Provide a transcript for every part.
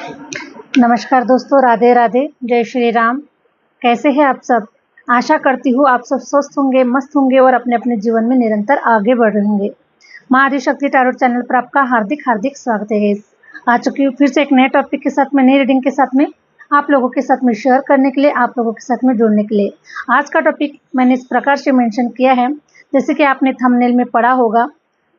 नमस्कार दोस्तों, राधे राधे, जय श्री राम। कैसे हैं आप सब? आशा करती हूँ आप सब स्वस्थ होंगे, मस्त होंगे और अपने अपने जीवन में निरंतर आगे बढ़ रहे होंगे। माँ आदिशक्ति टैरोट चैनल पर आपका हार्दिक हार्दिक स्वागत है। आ चुकी हूँ फिर से एक नए टॉपिक के साथ में, नई रीडिंग के साथ में, आप लोगों के साथ में शेयर करने के लिए, आप लोगों के साथ में जुड़ने के लिए। आज का टॉपिक मैंने इस प्रकार से मेंशन किया है, जैसे कि आपने थंबनेल में पढ़ा होगा,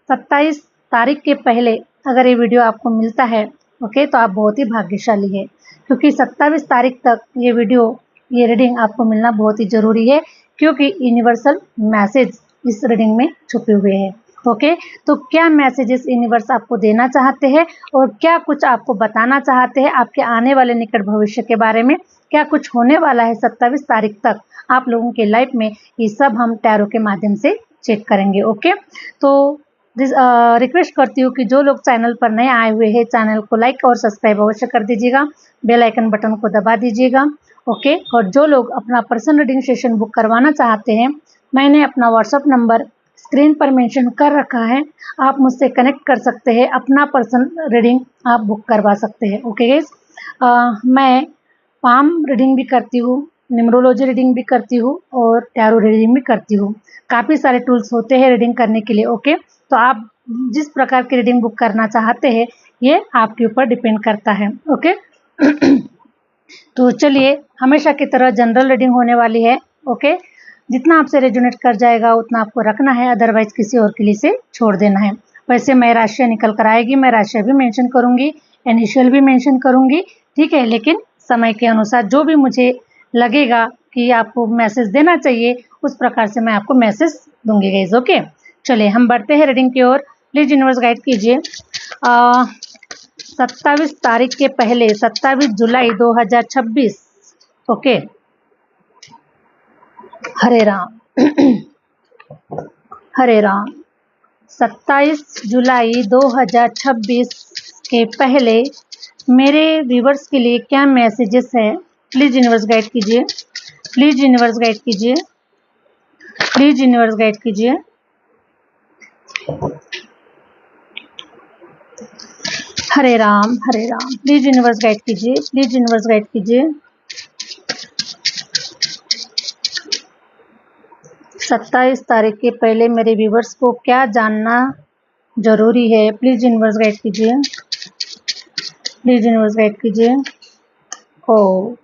27 तारीख के पहले अगर ये वीडियो आपको मिलता है ओके, तो आप बहुत ही भाग्यशाली है, क्योंकि 27 तारीख तक ये वीडियो, ये रीडिंग आपको मिलना बहुत ही ज़रूरी है, क्योंकि यूनिवर्सल मैसेज इस रीडिंग में छुपे हुए हैं। ओके, तो क्या मैसेजेस यूनिवर्स आपको देना चाहते हैं और क्या कुछ आपको बताना चाहते हैं आपके आने वाले निकट भविष्य के बारे में, क्या कुछ होने वाला है 27 तारीख तक आप लोगों के लाइफ में, ये सब हम टैरो के माध्यम से चेक करेंगे। ओके, तो रिक्वेस्ट करती हूँ कि जो लोग चैनल पर नए आए हुए हैं, चैनल को लाइक और सब्सक्राइब अवश्य कर दीजिएगा, बेल आइकन बटन को दबा दीजिएगा। ओके, और जो लोग अपना पर्सनल रीडिंग सेशन बुक करवाना चाहते हैं, मैंने अपना व्हाट्सअप नंबर स्क्रीन पर मेंशन कर रखा है, आप मुझसे कनेक्ट कर सकते हैं, अपना पर्सनल रीडिंग आप बुक करवा सकते हैं। ओके गाइस, मैं पाम रीडिंग भी करती हूँ, न्यूमरोलॉजी रीडिंग भी करती हूँ और टैरो रीडिंग भी करती हूँ। काफ़ी सारे टूल्स होते हैं रीडिंग करने के लिए। ओके, तो आप जिस प्रकार की रीडिंग बुक करना चाहते हैं, ये आपके ऊपर डिपेंड करता है। ओके तो चलिए, हमेशा की तरह जनरल रीडिंग होने वाली है। ओके, जितना आपसे रेजोनेट कर जाएगा उतना आपको रखना है, अदरवाइज किसी और के लिए से छोड़ देना है। वैसे मैं राशियाँ निकल कर आएगी, मैं राशियाँ भी मेंशन करूँगी, इनिशियल भी मेंशन करूँगी, ठीक है, लेकिन समय के अनुसार जो भी मुझे लगेगा कि आपको मैसेज देना चाहिए, उस प्रकार से मैं आपको मैसेज दूंगी गाइस। ओके, चलिए हम बढ़ते हैं रीडिंग की ओर। प्लीज यूनिवर्स गाइड कीजिए 27 तारीख के पहले, 27 जुलाई 2026। ओके, हरे राम हरे राम। 27 जुलाई 2026 के पहले मेरे व्यूवर्स के लिए क्या मैसेजेस है? प्लीज यूनिवर्स गाइड कीजिए, प्लीज यूनिवर्स गाइड कीजिए, प्लीज यूनिवर्स गाइड कीजिए। हरे राम, प्लीज यूनिवर्स गाइड कीजिए, प्लीज यूनिवर्स गाइड कीजिए। 27 तारीख के पहले मेरे व्यूवर्स को क्या जानना जरूरी है? प्लीज यूनिवर्स गाइड कीजिए, प्लीज यूनिवर्स गाइड कीजिए। ओ,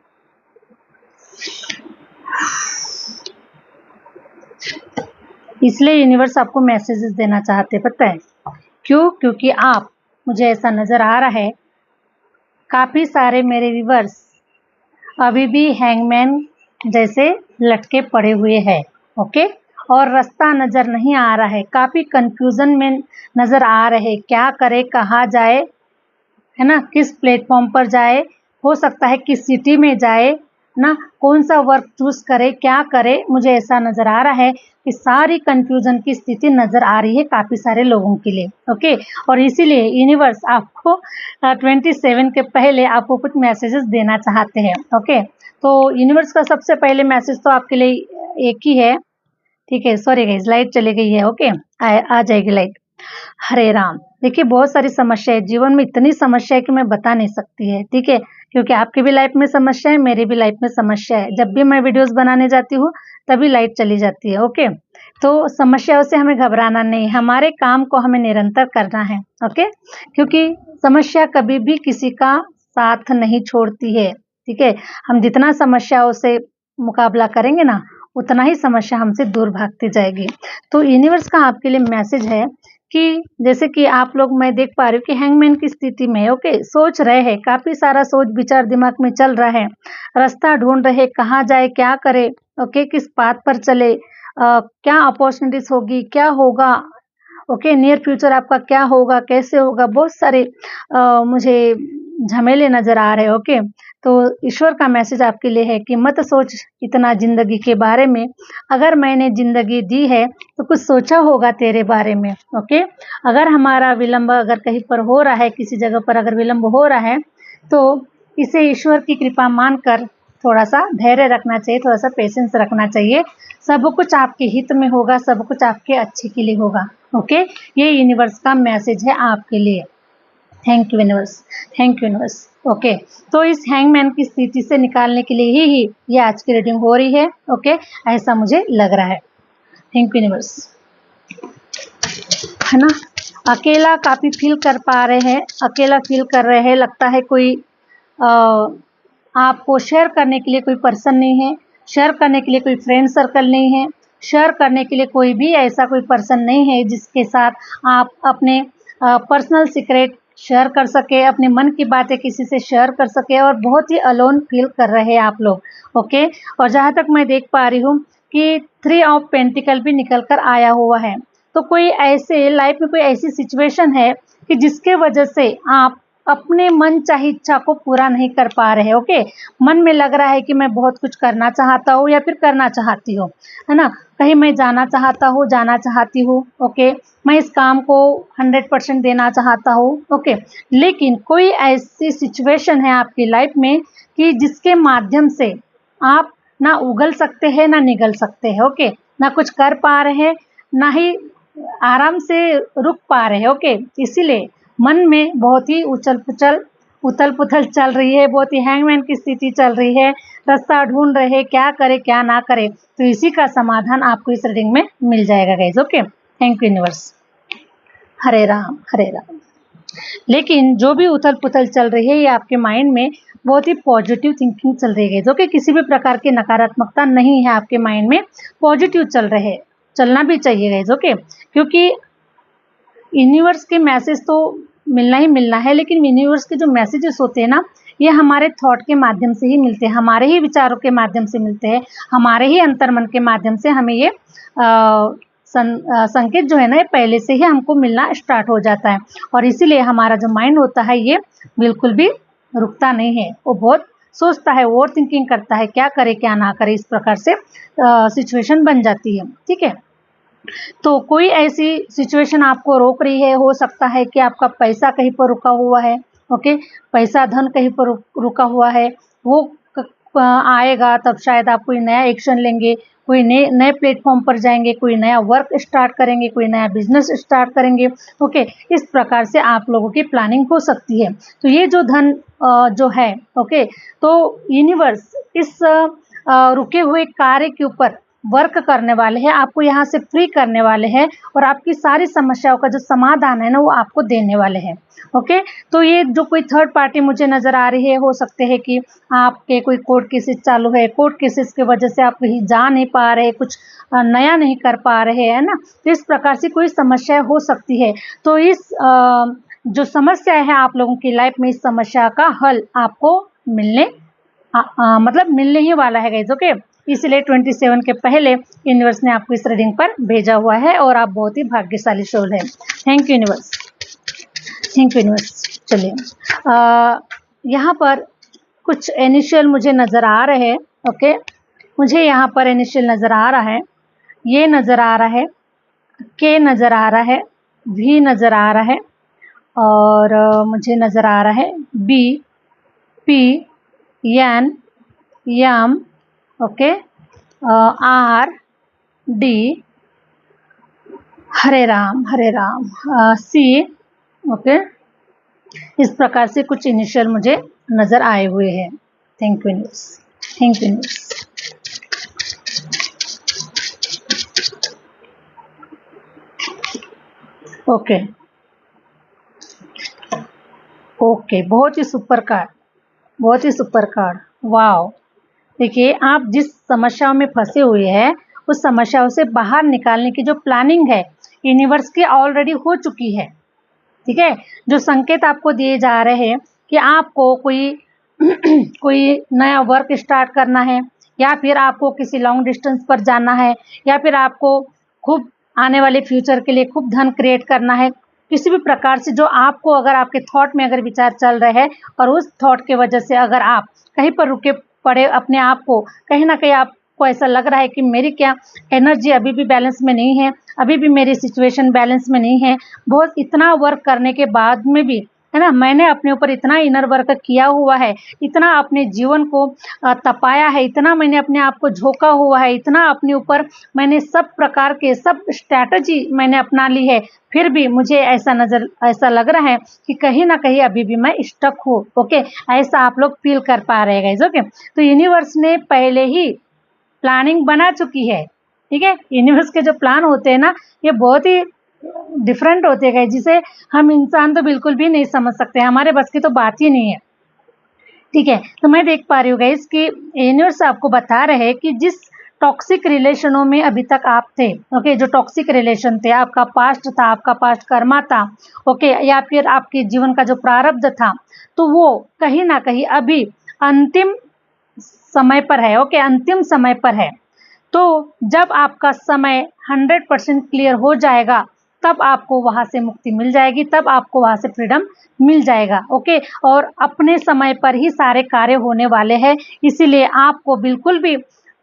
इसलिए यूनिवर्स आपको मैसेजेस देना चाहते हैं, पता है क्यों? क्योंकि आप, मुझे ऐसा नजर आ रहा है, काफी सारे मेरे व्यूवर्स अभी भी हैंगमैन जैसे लटके पड़े हुए हैं। ओके, और रास्ता नज़र नहीं आ रहा है, काफ़ी कंफ्यूजन में नज़र आ रहे, क्या करे, कहाँ जाए, है ना, किस प्लेटफॉर्म पर जाए, हो सकता है किस सिटी में जाए ना, कौन सा वर्क चूज करे, क्या करे। मुझे ऐसा नज़र आ रहा है कि सारी कंफ्यूजन की स्थिति नज़र आ रही है काफ़ी सारे लोगों के लिए। ओके, और इसीलिए यूनिवर्स आपको 27 के पहले आपको कुछ मैसेजेस देना चाहते हैं। ओके, तो यूनिवर्स का सबसे पहले मैसेज तो आपके लिए एक ही है, ठीक है। सॉरी गाइस, लाइट चली गई है। ओके, आ जाएगी लाइट। हरे राम। देखिए, बहुत सारी समस्या है जीवन में, इतनी समस्या है कि मैं बता नहीं सकती है, ठीक है, क्योंकि आपकी भी लाइफ में समस्या है, मेरी भी लाइफ में समस्या है। जब भी मैं वीडियोस बनाने जाती हूँ तभी लाइट चली जाती है। ओके, तो समस्याओं से हमें घबराना नहीं, हमारे काम को हमें निरंतर करना है। ओके, क्योंकि समस्या कभी भी किसी का साथ नहीं छोड़ती है, ठीक है। हम जितना समस्याओं से मुकाबला करेंगे ना, उतना ही समस्या हमसे दूर भागती जाएगी। तो यूनिवर्स का आपके लिए मैसेज है कि जैसे कि आप लोग, मैं देख पा रही हूँ कि हैंगमैन की स्थिति में, ओके, सोच रहे हैं, काफी सारा सोच विचार दिमाग में चल रहा है, रास्ता ढूंढ रहे, कहाँ जाए, क्या करे, ओके, किस पाथ पर चले, क्या अपॉर्चुनिटीज होगी, क्या होगा, ओके, नियर फ्यूचर आपका क्या होगा, कैसे होगा, बहुत सारे मुझे झमेले नजर आ रहे हैं। ओके, तो ईश्वर का मैसेज आपके लिए है कि मत सोच इतना जिंदगी के बारे में, अगर मैंने जिंदगी दी है तो कुछ सोचा होगा तेरे बारे में। ओके, अगर हमारा विलंब अगर कहीं पर हो रहा है, किसी जगह पर अगर विलंब हो रहा है, तो इसे ईश्वर की कृपा मानकर थोड़ा सा धैर्य रखना चाहिए, थोड़ा सा पेशेंस रखना चाहिए। सब कुछ आपके हित में होगा, सब कुछ आपके अच्छे के लिए होगा। ओके, ये यूनिवर्स का मैसेज है आपके लिए। Thank you universe, thank you universe. Okay, तो इस हैंगमैन की स्थिति से निकालने के लिए ही ये आज की रीडिंग हो रही है। ओके, ऐसा मुझे लग रहा है। थैंक यू यूनिवर्स, है ना। अकेला काफी फील कर पा रहे हैं, अकेला फील कर रहे हैं, लगता है कोई आपको शेयर करने के लिए कोई पर्सन नहीं है, शेयर करने के लिए कोई फ्रेंड सर्कल नहीं है, शेयर करने के लिए कोई भी ऐसा कोई पर्सन नहीं है जिसके साथ आप अपने पर्सनल सीक्रेट शेयर कर सके, अपने मन की बातें किसी से शेयर कर सके, और बहुत ही अलोन फील कर रहे हैं आप लोग। ओके, और जहाँ तक मैं देख पा रही हूँ कि 3 ऑफ पेंटिकल भी निकल कर आया हुआ है। तो कोई ऐसे लाइफ में कोई ऐसी सिचुएशन है कि जिसके वजह से आप अपने मन चाही इच्छा को पूरा नहीं कर पा रहे। ओके, मन में लग रहा है कि मैं बहुत कुछ करना चाहता हूँ या फिर करना चाहती हूँ, है ना। कहीं मैं जाना चाहता हूँ, जाना चाहती हूँ। ओके, मैं इस काम को 100% देना चाहता हूँ। ओके, लेकिन कोई ऐसी सिचुएशन है आपकी लाइफ में कि जिसके माध्यम से आप ना उगल सकते हैं ना निगल सकते हैं। ओके, ना कुछ कर पा रहे हैं, ना ही आराम से रुक पा रहे हैं। ओके, इसीलिए मन में बहुत ही उथल पुथल चल रही है, बहुत ही हैंगमैन की स्थिति चल रही है, रास्ता ढूंढ रहे क्या करे क्या ना करे। तो इसी का समाधान आपको इस रीडिंग में मिल जाएगा guys. Okay, thank you universe. Hare Ram Hare Ram. लेकिन जो भी उथल पुथल चल रही है, ये आपके माइंड में बहुत ही पॉजिटिव थिंकिंग चल रही है, जो कि किसी भी प्रकार की नकारात्मकता नहीं है आपके माइंड में, पॉजिटिव चल रहे हैं, चलना भी चाहिए गाइज। ओके, क्योंकि यूनिवर्स के मैसेज तो मिलना ही मिलना है, लेकिन यूनिवर्स के जो मैसेजेस होते हैं ना, ये हमारे थॉट के माध्यम से ही मिलते हैं, हमारे ही विचारों के माध्यम से मिलते हैं, हमारे ही अंतर्मन के माध्यम से हमें ये संकेत जो है ना, ये पहले से ही हमको मिलना स्टार्ट हो जाता है। और इसीलिए हमारा जो माइंड होता है ये बिल्कुल भी रुकता नहीं है, वो बहुत सोचता है, ओवर थिंकिंग करता है, क्या करे क्या ना करे, इस प्रकार से सिचुएशन बन जाती है। ठीक है, तो कोई ऐसी सिचुएशन आपको रोक रही है, हो सकता है कि आपका पैसा कहीं पर रुका हुआ है। ओके, पैसा धन कहीं पर रुका हुआ है, वो आएगा तब शायद आप कोई नया एक्शन लेंगे, कोई नए प्लेटफॉर्म पर जाएंगे, कोई नया वर्क स्टार्ट करेंगे, कोई नया बिजनेस स्टार्ट करेंगे। ओके, इस प्रकार से आप लोगों की प्लानिंग हो सकती है। तो ये जो धन जो है, ओके, तो यूनिवर्स इस रुके हुए कार्य के ऊपर वर्क करने वाले हैं, आपको यहाँ से फ्री करने वाले हैं, और आपकी सारी समस्याओं का जो समाधान है ना, वो आपको देने वाले हैं। ओके, तो ये जो कोई थर्ड पार्टी मुझे नज़र आ रही है, हो सकते हैं कि आपके कोई कोर्ट केसेस चालू है, कोर्ट केसेस की वजह से आप कहीं जा नहीं पा रहे, कुछ नया नहीं कर पा रहे हैं ना, तो इस प्रकार से कोई समस्या हो सकती है। तो इस जो समस्या है आप लोगों की लाइफ में, इस समस्या का हल आपको मतलब मिलने ही वाला है गाइस। ओके, इसलिए 27 के पहले यूनिवर्स ने आपको इस रीडिंग पर भेजा हुआ है, और आप बहुत ही भाग्यशाली सोल है। Thank you universe, thank you universe. चलिए, यहाँ पर कुछ इनिशियल मुझे नज़र आ रहे हैं। ओके, मुझे यहाँ पर इनिशियल नज़र आ रहा है, ये नज़र आ रहा है, के नज़र आ रहा है, भी नज़र आ रहा है, और मुझे नज़र आ रहा है B, P, N, M, okay, R, D, Hare Ram, C. Okay, इस प्रकार से कुछ इनिशियल मुझे नज़र आए हुए हैं। Thank you news, thank you news. Okay okay, बहुत ही सुपर कार्ड, बहुत ही सुपर कार्ड। वाओ, देखिए आप जिस समस्याओं में फंसे हुए हैं, उस समस्याओं से बाहर निकालने की जो प्लानिंग है यूनिवर्स की ऑलरेडी हो चुकी है। ठीक है, जो संकेत आपको दिए जा रहे हैं कि आपको कोई कोई नया वर्क स्टार्ट करना है, या फिर आपको किसी लॉन्ग डिस्टेंस पर जाना है, या फिर आपको खूब आने वाले फ्यूचर के लिए खूब धन क्रिएट करना है, किसी भी प्रकार से जो आपको अगर आपके थॉट में अगर विचार चल रहे हैं, और उस थॉट के वजह से अगर आप कहीं पर रुके पड़े अपने आप को, कहीं ना कहीं आपको ऐसा लग रहा है कि मेरी क्या एनर्जी अभी भी बैलेंस में नहीं है, अभी भी मेरी सिचुएशन बैलेंस में नहीं है, बहुत इतना वर्क करने के बाद में भी है ना, मैंने अपने ऊपर इतना इनर वर्क किया हुआ है, इतना अपने जीवन को तपाया है, इतना मैंने अपने आप को झोंका हुआ है, इतना अपने ऊपर मैंने सब प्रकार के सब स्ट्रैटेजी मैंने अपना ली है, फिर भी मुझे ऐसा लग रहा है कि कहीं ना कहीं अभी भी मैं स्टक हूँ। ओके, ऐसा आप लोग फील कर पा रहे हैं गाइस। ओके, तो यूनिवर्स ने पहले ही प्लानिंग बना चुकी है। ठीक है, यूनिवर्स के जो प्लान होते हैं ना, ये बहुत ही डिफरेंट होते हैं, जिसे हम इंसान तो बिल्कुल भी नहीं समझ सकते, हमारे बस की तो बात ही नहीं है। ठीक है, तो मैं देख पा रही हूँ गाइस कि यूनिवर्स आपको बता रहे हैं कि जिस टॉक्सिक रिलेशनों में अभी तक आप थे, ओके, जो टॉक्सिक रिलेशन थे, आपका पास्ट था, आपका पास्ट कर्मा था, ओके, या फिर आपके जीवन का जो प्रारब्ध था, तो वो कहीं ना कहीं अभी अंतिम समय पर है। ओके, अंतिम समय पर है। तो जब आपका समय 100% क्लियर हो जाएगा, तब आपको वहां से मुक्ति मिल जाएगी, तब आपको वहां से फ्रीडम मिल जाएगा। ओके, और अपने समय पर ही सारे कार्य होने वाले हैं, इसीलिए आपको बिल्कुल भी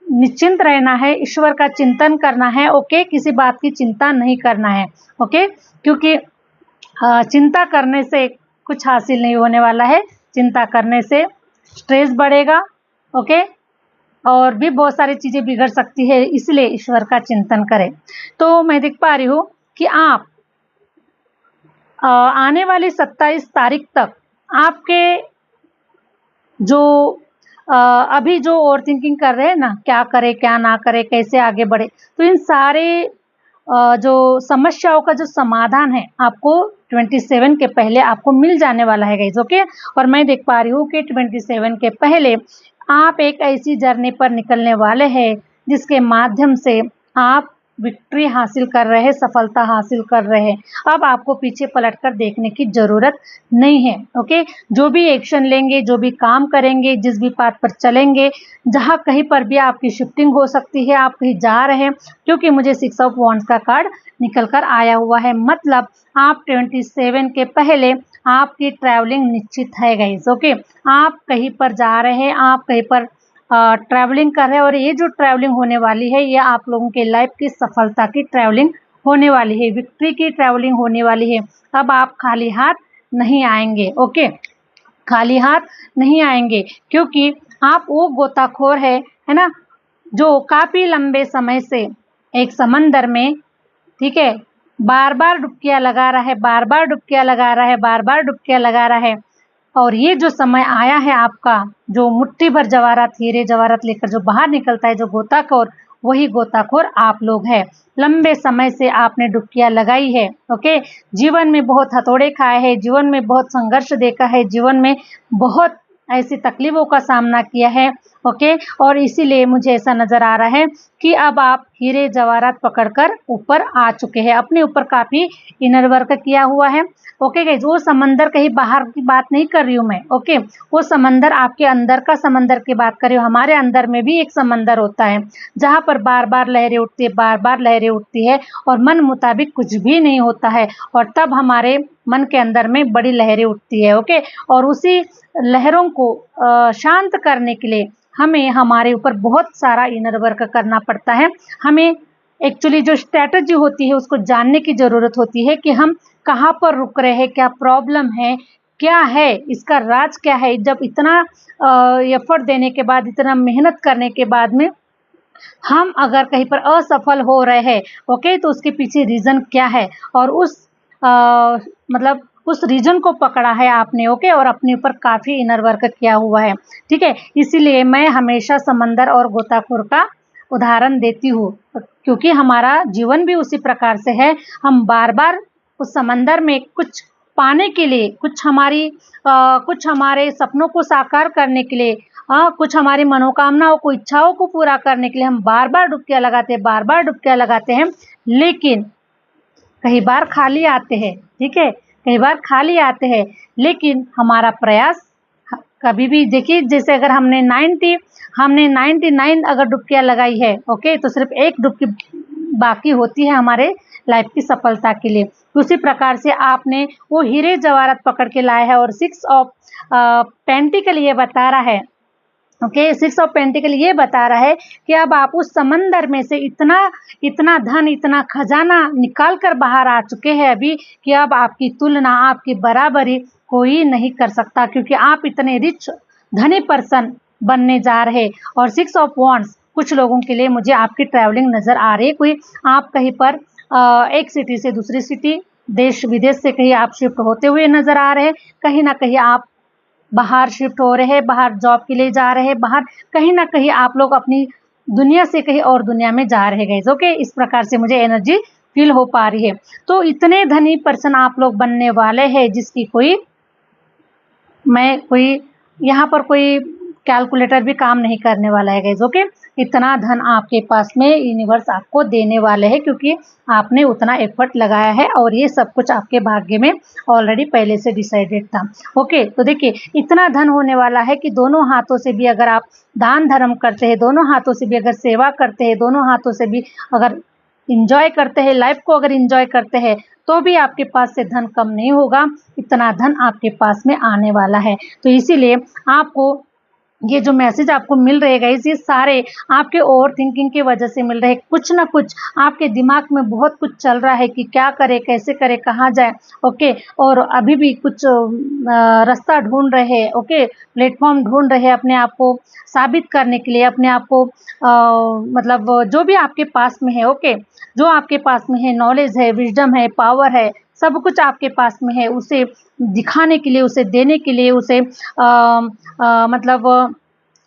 निश्चिंत रहना है, ईश्वर का चिंतन करना है। ओके, किसी बात की चिंता नहीं करना है। ओके, क्योंकि चिंता करने से कुछ हासिल नहीं होने वाला है, चिंता करने से स्ट्रेस बढ़ेगा। ओके, और भी बहुत सारी चीजें बिगड़ सकती है, इसलिए ईश्वर का चिंतन करें। तो मैं देख पा रही हूँ कि आप आने वाली 27 तारीख तक आपके जो अभी जो ओवर थिंकिंग कर रहे हैं ना, क्या करे क्या ना करे, कैसे आगे बढ़े, तो इन सारे जो समस्याओं का जो समाधान है आपको 27 के पहले आपको मिल जाने वाला है गाइस। ओके, और मैं देख पा रही हूँ कि 27 के पहले आप एक ऐसी जर्नी पर निकलने वाले हैं जिसके माध्यम से आप विक्ट्री हासिल कर रहे हैं, सफलता हासिल कर रहे हैं। अब आपको पीछे पलटकर देखने की जरूरत नहीं है। ओके, जो भी एक्शन लेंगे, जो भी काम करेंगे, जिस भी पाथ पर चलेंगे, जहाँ कहीं पर भी आपकी शिफ्टिंग हो सकती है, आप कहीं जा रहे हैं, क्योंकि मुझे 6 ऑफ वॉन्ड्स का कार्ड निकल कर आया हुआ है, मतलब आप 27 के पहले आपकी ट्रैवलिंग निश्चित है गाइस। ओके, आप कहीं पर जा रहे हैं, आप कहीं पर ट्रैवलिंग कर रहे हैं, और ये जो ट्रैवलिंग होने वाली है, ये आप लोगों के लाइफ की सफलता की ट्रैवलिंग होने वाली है, विक्ट्री की ट्रैवलिंग होने वाली है। अब आप खाली हाथ नहीं आएंगे। ओके, खाली हाथ नहीं आएंगे, क्योंकि आप वो गोताखोर है ना, जो काफी लंबे समय से एक समंदर में, ठीक है, बार बार डुबकियां लगा रहा है, बार बार डुबकियां लगा रहा है, बार बार डुबकियां लगा रहा है, और ये जो समय आया है आपका, जो मुट्ठी भर जवाहरात, हीरे जवाहरात लेकर जो बाहर निकलता है, जो गोताखोर, वही गोताखोर आप लोग हैं। लंबे समय से आपने डुबकियां लगाई है। ओके, जीवन में बहुत हथौड़े खाए हैं, जीवन में बहुत संघर्ष देखा है, जीवन में बहुत ऐसी तकलीफों का सामना किया है। ओके, और इसीलिए मुझे ऐसा नजर आ रहा है कि अब आप हीरे जवाहरात पकड़कर ऊपर आ चुके हैं, अपने ऊपर काफी इनर वर्क किया हुआ है। ओके गाइस, वो समंदर कहीं बाहर की बात नहीं कर रही हूँ मैं। ओके, वो समंदर आपके अंदर का समंदर की बात कर रही हूँ। हमारे अंदर में भी एक समंदर होता है, जहाँ पर बार बार लहरें उठती है, बार बार लहरें उठती है, और मन मुताबिक कुछ भी नहीं होता है, और तब हमारे मन के अंदर में बड़ी लहरें उठती है। ओके, और उसी लहरों को शांत करने के लिए हमें हमारे ऊपर बहुत सारा इनर वर्क करना पड़ता है। हमें एक्चुअली जो स्ट्रैटेजी होती है उसको जानने की जरूरत होती है कि हम कहाँ पर रुक रहे हैं, क्या प्रॉब्लम है, क्या है, इसका राज क्या है। जब इतना एफर्ट देने के बाद, इतना मेहनत करने के बाद में हम अगर कहीं पर असफल हो रहे हैं, ओके, तो उसके पीछे रीजन क्या है, और मतलब उस रीजन को पकड़ा है आपने। ओके, और अपने ऊपर काफी इनर वर्क किया हुआ है। ठीक है, इसीलिए मैं हमेशा समंदर और गोताखोर का उदाहरण देती हूँ, क्योंकि हमारा जीवन भी उसी प्रकार से है। हम बार बार उस समंदर में कुछ पाने के लिए, कुछ हमारे सपनों को साकार करने के लिए, कुछ हमारी मनोकामनाओं को, इच्छाओं को पूरा करने के लिए हम बार बार डुबकियां लगाते हैं, बार बार डुबकियां लगाते हैं, लेकिन कई बार खाली आते हैं। ठीक है, कई बार खाली आते हैं, लेकिन हमारा प्रयास कभी भी, देखिए, जैसे अगर हमने 99 अगर डुबकियां लगाई है, ओके, तो सिर्फ एक डुबकी बाकी होती है हमारे लाइफ की सफलता के लिए। उसी प्रकार से आपने वो हीरे जवाहरात पकड़ के लाया है, और 6 ऑफ पेंटिकल ये बता रहा है, ओके, 6 ऑफ पेंटिकल ये बता रहा है कि अब आप उस समंदर में से इतना धन, इतना खजाना निकाल कर बाहर आ चुके हैं अभी, कि अब आपकी तुलना, आपकी बराबरी कोई नहीं कर सकता, क्योंकि आप इतने रिच धनी पर्सन बनने जा रहे। और 6 ऑफ वांड्स कुछ लोगों के लिए मुझे आपकी ट्रैवलिंग नज़र आ रही है। कोई आप कहीं पर एक सिटी से दूसरी सिटी, देश विदेश से कहीं आप शिफ्ट होते हुए नज़र आ रहे हैं। कहीं ना कहीं आप बाहर शिफ्ट हो रहे हैं, बाहर जॉब के लिए जा रहे हैं, बाहर कहीं ना कहीं आप लोग अपनी दुनिया से कहीं और दुनिया में जा रहे हैं। ओके, इस प्रकार से मुझे एनर्जी फील हो पा रही है। तो इतने धनी पर्सन आप लोग बनने वाले हैं जिसकी कोई यहाँ पर कोई कैलकुलेटर भी काम नहीं करने वाला है गाइस। ओके, इतना धन आपके पास में यूनिवर्स आपको देने वाले हैं, क्योंकि आपने उतना एफर्ट लगाया है और ये सब कुछ आपके भाग्य में ऑलरेडी पहले से डिसाइडेड था। ओके, तो देखिए इतना धन होने वाला है कि दोनों हाथों से भी अगर आप दान धर्म करते हैं, दोनों हाथों से भी अगर सेवा करते हैं, दोनों हाथों से भी अगर इंजॉय करते हैं, लाइफ को अगर इंजॉय करते हैं, तो भी आपके पास से धन कम नहीं होगा। इतना धन आपके पास में आने वाला है। तो इसीलिए आपको ये जो मैसेज आपको मिल रहे गाइस, ये सारे आपके ओवर थिंकिंग की वजह से मिल रहे हैं। कुछ ना कुछ आपके दिमाग में बहुत कुछ चल रहा है कि क्या करे, कैसे करे, कहाँ जाए। ओके, और अभी भी कुछ रास्ता ढूंढ रहे हैं। ओके, प्लेटफॉर्म ढूंढ रहे हैं अपने आप को साबित करने के लिए, अपने आप को मतलब जो भी आपके पास में है। ओके, जो आपके पास में है, नॉलेज है, विजडम है, पावर है, सब कुछ आपके पास में है, उसे दिखाने के लिए, उसे देने के लिए, उसे मतलब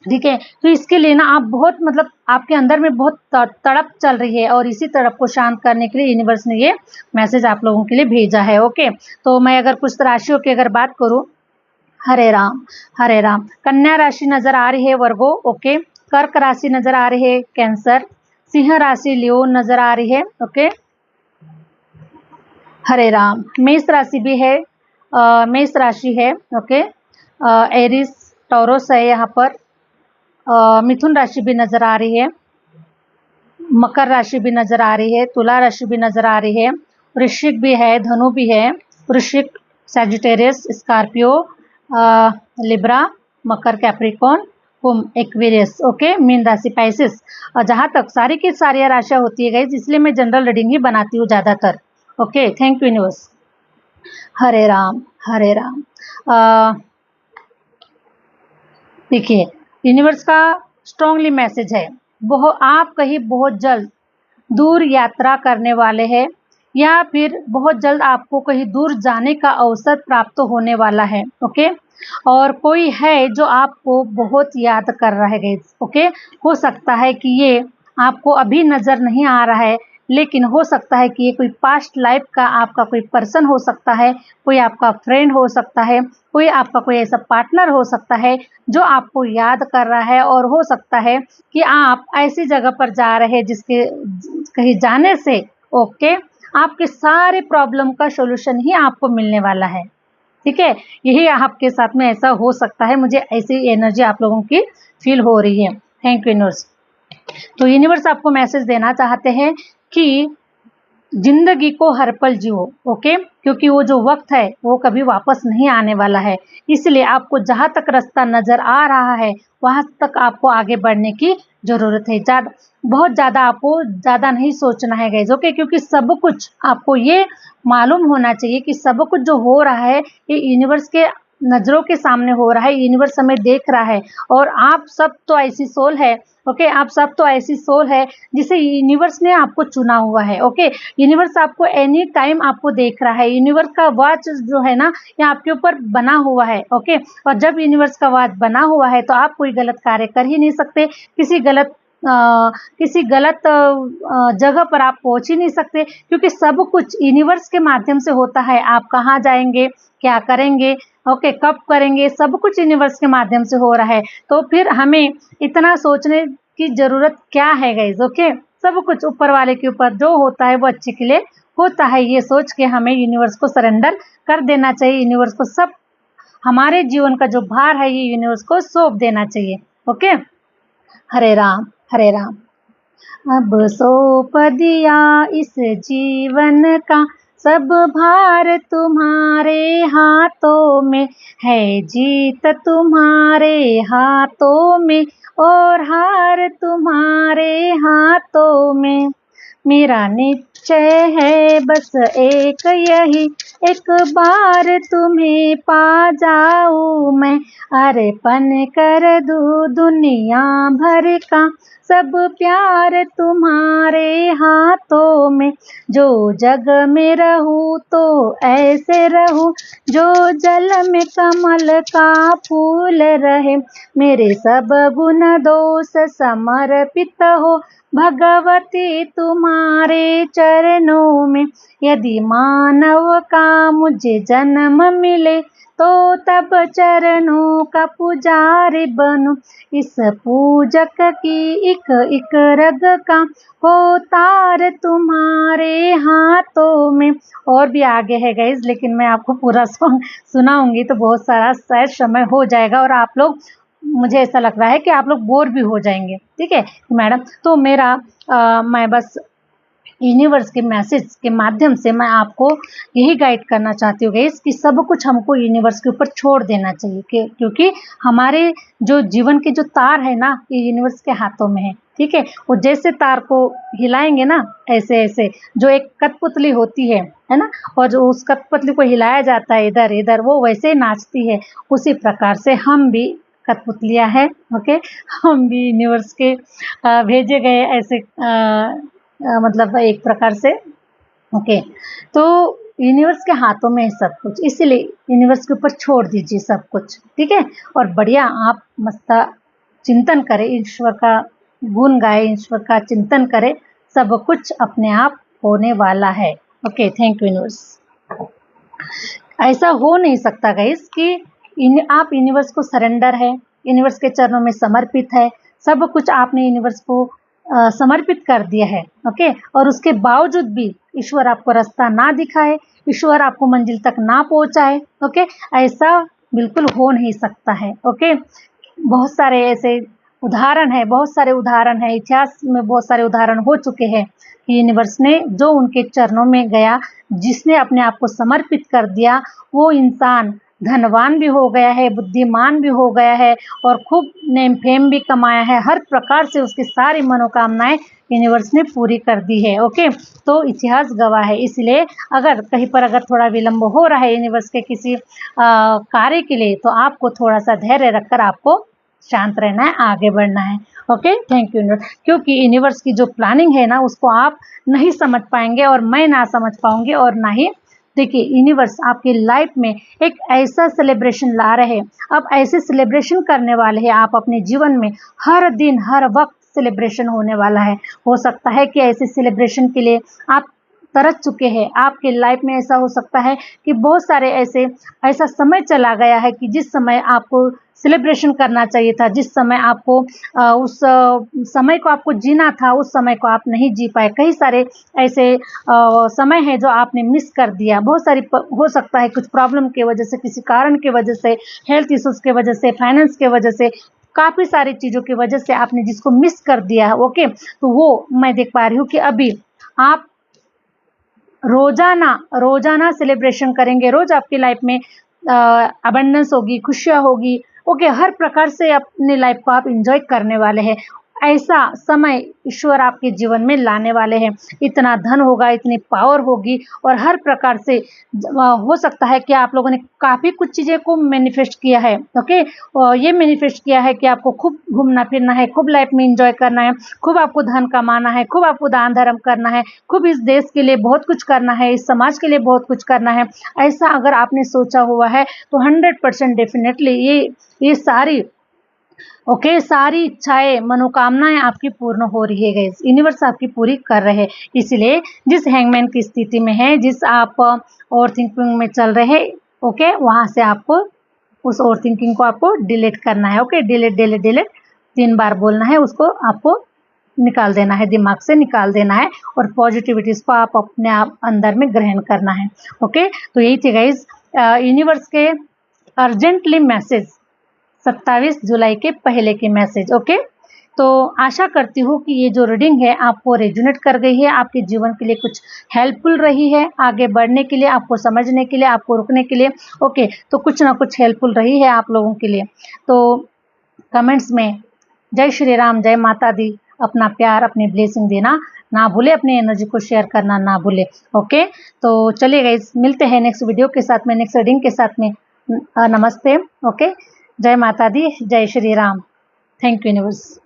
ठीक है। तो इसके लिए ना आप बहुत मतलब आपके अंदर में बहुत तड़प चल रही है, और इसी तड़प को शांत करने के लिए यूनिवर्स ने ये मैसेज आप लोगों के लिए भेजा है। ओके, तो मैं अगर कुछ राशियों की अगर बात करूं, हरे राम हरे राम। कन्या राशि नजर आ रही है वर्गो। ओके, कर्क राशि नजर आ रही है कैंसर, सिंह राशि लियो नजर आ रही है। ओके, हरे राम। मेष राशि भी है, मेष राशि है। ओके, एरिस टॉरस है यहाँ पर। मिथुन राशि भी नजर आ रही है, मकर राशि भी नजर आ रही है, तुला राशि भी नजर आ रही है, वृश्चिक भी है, धनु भी है। वृश्चिक सैजिटेरियस, स्कॉर्पियो, लिब्रा, मकर कैप्रिकॉन, कुंभ एक्वेरियस। ओके, मीन राशि पाइसेस। जहाँ तक सारी की सारी राशियाँ होती है गाइस, इसलिए मैं जनरल रीडिंग ही बनाती हूँ ज़्यादातर। Okay, thank you universe. Hare Ram Hare Ram. देखिए यूनिवर्स का स्ट्रॉन्गली मैसेज है, आप कहीं बहुत जल्द दूर यात्रा करने वाले हैं, या फिर बहुत जल्द आपको कहीं दूर जाने का अवसर प्राप्त होने वाला है। ओके, और कोई है जो आपको बहुत याद कर रहा है गाइस। ओके, हो सकता है कि ये आपको अभी नज़र नहीं आ रहा है, लेकिन हो सकता है कि ये कोई पास्ट लाइफ का आपका कोई पर्सन हो सकता है, कोई आपका फ्रेंड हो सकता है, कोई आपका कोई ऐसा पार्टनर हो सकता है जो आपको याद कर रहा है। और हो सकता है कि आप ऐसी जगह पर जा रहे हैं जिसके कहीं जाने से ओके आपके सारे प्रॉब्लम का सॉल्यूशन ही आपको मिलने वाला है। ठीक है, यही आपके साथ में ऐसा हो सकता है। मुझे ऐसी एनर्जी आप लोगों की फील हो रही है। Thank you universe. तो यूनिवर्स आपको मैसेज देना चाहते हैं कि जिंदगी को हर पल जियो। ओके, क्योंकि वो जो वक्त है वो कभी वापस नहीं आने वाला है। इसलिए आपको जहाँ तक रास्ता नजर आ रहा है वहां तक आपको आगे बढ़ने की जरूरत है। बहुत ज़्यादा आपको ज़्यादा नहीं सोचना है गाइस। ओके, क्योंकि सब कुछ आपको ये मालूम होना चाहिए कि सब कुछ जो हो रहा है ये यूनिवर्स के नज़रों के सामने हो रहा है, यूनिवर्स हमें देख रहा है। और आप सब तो ऐसी सोल है। ओके, आप सब तो ऐसी सोल है जिसे यूनिवर्स ने आपको चुना हुआ है। ओके, यूनिवर्स आपको एनी टाइम आपको देख रहा है। यूनिवर्स का वॉच जो है ना ये आपके ऊपर बना हुआ है। ओके, और जब यूनिवर्स का वॉच बना हुआ है तो आप कोई गलत कार्य कर ही नहीं सकते, किसी गलत जगह पर आप पहुंच ही नहीं सकते, क्योंकि सब कुछ यूनिवर्स के माध्यम से होता है। आप कहाँ जाएंगे, क्या करेंगे, ओके कब करेंगे, सब कुछ यूनिवर्स के माध्यम से हो रहा है। तो फिर हमें इतना सोचने की जरूरत क्या है गाइस। ओके, सब कुछ ऊपर वाले के ऊपर जो होता है वो अच्छे के लिए होता है, ये सोच के हमें यूनिवर्स को सरेंडर कर देना चाहिए। यूनिवर्स को सब हमारे जीवन का जो भार है ये यूनिवर्स को सौंप देना चाहिए। ओके, हरे राम हरे राम। अब सौंप दिया इस जीवन का सब भार तुम्हारे हाथों में है, जीत तुम्हारे हाथों में और हार तुम्हारे हाथों में। मेरा निश्चय है बस एक यही, एक बार तुम्हें पा जाऊं मैं, अर्पण कर दूं दुनिया भर का सब प्यार तुम्हारे हाथों में। जो जग में रहूं तो ऐसे रहूं, जो जल में कमल का फूल रहे, मेरे सब गुण दोष समर्पित हो भगवती तुम्हारे चरणों में। यदि मानव का मुझे जन्म मिले तो तब चरणों का पुजारी बनूं, इस पूजक की एक एक रग का हो तार तुम्हारे हाथों में। और भी आगे है गाइस, लेकिन मैं आपको पूरा सॉन्ग सुनाऊंगी तो बहुत सारा शायद समय हो जाएगा और आप लोग, मुझे ऐसा लग रहा है कि आप लोग बोर भी हो जाएंगे। ठीक है मैडम, तो मैं बस यूनिवर्स के मैसेज के माध्यम से मैं आपको यही गाइड करना चाहती हूँ गाइस कि सब कुछ हमको यूनिवर्स के ऊपर छोड़ देना चाहिए, क्योंकि हमारे जो जीवन के जो तार है ना, ये यूनिवर्स के हाथों में है। ठीक है, वो जैसे तार को हिलाएंगे ना, ऐसे ऐसे जो एक कठपुतली होती है ना, और जो उस कठपुतली को हिलाया जाता है इधर इधर, वो वैसे ही नाचती है। उसी प्रकार से हम भी कठपुतलियाँ हैं। ओके, हम भी यूनिवर्स के भेजे गए ऐसे मतलब एक प्रकार से। ओके, तो यूनिवर्स के हाथों में है सब कुछ, इसीलिए यूनिवर्स के ऊपर छोड़ दीजिए सब कुछ। ठीक है, और बढ़िया आप मस्त चिंतन करें, ईश्वर का गुण गाए, ईश्वर का चिंतन करें, सब कुछ अपने आप होने वाला है। Okay, thank you universe. ऐसा हो नहीं सकता गाइस कि आप यूनिवर्स को सरेंडर है, यूनिवर्स के चरणों में समर्पित है, सब कुछ आपने यूनिवर्स को समर्पित कर दिया है। ओके, और उसके बावजूद भी ईश्वर आपको रास्ता ना दिखाए, ईश्वर आपको मंजिल तक ना पहुंचाए। ओके, ऐसा बिल्कुल हो नहीं सकता है। ओके, बहुत सारे ऐसे उदाहरण है, बहुत सारे उदाहरण है, इतिहास में बहुत सारे उदाहरण हो चुके हैं कि यूनिवर्स ने जो उनके चरणों में गया, जिसने अपने आप को समर्पित कर दिया, वो इंसान धनवान भी हो गया है, बुद्धिमान भी हो गया है, और खूब नेम फेम भी कमाया है। हर प्रकार से उसकी सारी मनोकामनाएं यूनिवर्स ने पूरी कर दी है। ओके, तो इतिहास गवाह है। इसलिए अगर कहीं पर अगर थोड़ा विलंब हो रहा है यूनिवर्स के किसी कार्य के लिए, तो आपको थोड़ा सा धैर्य रखकर आपको शांत रहना है, आगे बढ़ना है। ओके, थैंक यू यूनिवर्स, क्योंकि यूनिवर्स की जो प्लानिंग है ना, उसको आप नहीं समझ पाएंगे और मैं ना समझ पाऊंगी, और ना ही देखिए यूनिवर्स आपकी लाइफ में एक ऐसा सेलिब्रेशन ला रहे हैं। अब ऐसे सेलिब्रेशन करने वाले हैं आप अपने जीवन में, हर दिन हर वक्त सेलिब्रेशन होने वाला है। हो सकता है कि ऐसे सेलिब्रेशन के लिए आप तरस चुके हैं, आपके लाइफ में ऐसा हो सकता है कि बहुत सारे ऐसा समय चला गया है कि जिस समय आपको सेलिब्रेशन करना चाहिए था, जिस समय आपको उस समय को आपको जीना था, उस समय को आप नहीं जी पाए। कई सारे ऐसे समय है जो आपने मिस कर दिया। बहुत सारी हो सकता है कुछ प्रॉब्लम की वजह से, किसी कारण की वजह से, हेल्थ इश्यूज की वजह से, फाइनेंस की वजह से, काफ़ी सारी चीज़ों की वजह से आपने जिसको मिस कर दिया है। ओके, तो वो मैं देख पा रही हूँ कि अभी आप रोजाना सेलिब्रेशन करेंगे, रोज आपकी लाइफ में अबंडेंस होगी, खुशियाँ होगी। ओके, हर प्रकार से अपनी लाइफ को आप एंजॉय करने वाले हैं। ऐसा समय ईश्वर आपके जीवन में लाने वाले हैं। इतना धन होगा, इतनी पावर होगी, और हर प्रकार से हो सकता है कि आप लोगों ने काफ़ी कुछ चीज़ें को मैनिफेस्ट किया है। ओके, और ये मैनिफेस्ट किया है कि आपको खूब घूमना फिरना है, खूब लाइफ में एंजॉय करना है, खूब आपको धन कमाना है, खूब आपको दान धर्म करना है, खूब इस देश के लिए बहुत कुछ करना है, इस समाज के लिए बहुत कुछ करना है। ऐसा अगर आपने सोचा हुआ है तो 100% डेफिनेटली ये सारी सारी इच्छाएं, मनोकामनाएं आपकी पूर्ण हो रही है गाइस, यूनिवर्स आपकी पूरी कर रहे हैं। इसलिए जिस हैंगमैन की स्थिति में है, जिस आप ओवर थिंकिंग में चल रहे हैं, ओके, वहां से आपको उस ओवर थिंकिंग को आपको डिलीट करना है। ओके, डिलीट डिलीट डिलीट 3 बार बोलना है, उसको आपको निकाल देना है, दिमाग से निकाल देना है, और पॉजिटिविटीज को आप अपने आप अंदर में ग्रहण करना है। ओके, तो यही थे गाइस यूनिवर्स के अर्जेंटली मैसेज 27 जुलाई के पहले के मैसेज। ओके, तो आशा करती हूँ कि ये जो रीडिंग है आपको रेजोनेट कर गई है, आपके जीवन के लिए कुछ हेल्पफुल रही है, आगे बढ़ने के लिए, आपको समझने के लिए, आपको रुकने के लिए। ओके, तो कुछ ना कुछ हेल्पफुल रही है आप लोगों के लिए। तो कमेंट्स में जय श्री राम, जय माता दी अपना प्यार, अपनी ब्लेसिंग देना ना भूले, अपनी एनर्जी को शेयर करना ना भूले। ओके, तो चलिए गाइस, मिलते हैं नेक्स्ट वीडियो के साथ में, नेक्स्ट रीडिंग के साथ में। नमस्ते। ओके, जय माता दी, जय Shri Ram. Thank you universe.